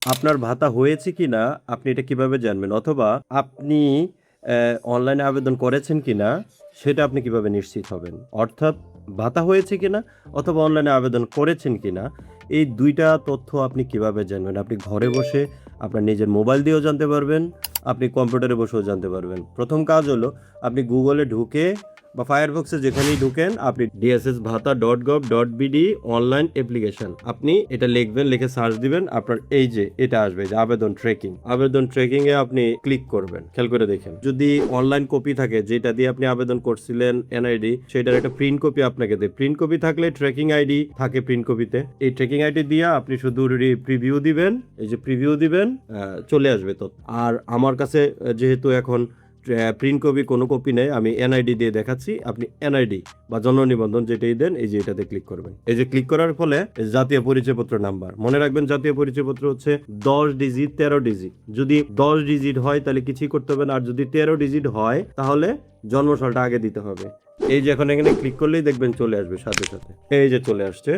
আপনার ভাতা হয়েছে কিনা আপনি এটা কিভাবে জানবেন? অথবা আপনি অনলাইনে আবেদন করেছেন কিনা সেটা আপনি কিভাবে নিশ্চিত হবেন? অর্থাৎ ভাতা হয়েছে কিনা অথবা অনলাইনে আবেদন করেছেন কিনা এই ২ টা তথ্য আপনি কিভাবে জানবেন? আপনি ঘরে বসে আপনার নিজের মোবাইল দিয়েও জানতে পারবেন, আপনি কম্পিউটারে বসেও জানতে পারবেন। ১ম কাজ হলো আপনি Google এ ঢুকে বা Firefox এ যেখানেই ঢুকেন আপনি dssbhata.gov.bd অনলাইন অ্যাপ্লিকেশন আপনি এটা লিখবেন, লিখে সার্চ দিবেন, আপনার এই যে এটা আসবে যে আবেদন ট্র্যাকিং। আবেদন ট্র্যাকিং এ আপনি ক্লিক করবেন। খেয়াল করে দেখেন। যদি অনলাইন কপি থাকে যেটা দিয়ে আপনি আবেদন করছিলেন এনআইডি সেটার একটা প্রিন্ট কপি আপনাকে দেয়। প্রিন্ট কপি থাকলে ট্র্যাকিং আইডি থাকে প্রিন্ট কপিতে। এই ট্র্যাকিং আইডি দিয়ে আপনি শুধু প্রিভিউ দিবেন। এই যে প্রিভিউ দিবেন চলে আসবে তো। আর আমার কাছে যেহেতু এখন প্রিন্ট কপি কোনো কপি নেই, আমি এনআইডি দিয়ে দেখাচ্ছি। আপনি এনআইডি বা জন্ম নিবন্ধন যেটাই দেন এই যে এটাতে ক্লিক করবেন। এই যে ক্লিক করার ফলে জাতীয় পরিচয়পত্র নাম্বার মনে রাখবেন, জাতীয় পরিচয়পত্র হচ্ছে ১০ ডিজিট ১৩ ডিজিট। যদি ১০ ডিজিট হয় তাহলে কিছুই করতে হবে না, আর যদি ১৩ ডিজিট হয় তাহলে জন্মসালটা আগে দিতে হবে। এই যে এখন এখানে ক্লিক করলেই দেখবেন চলে আসবে সাথে সাথে। এই যে চলে আসছে।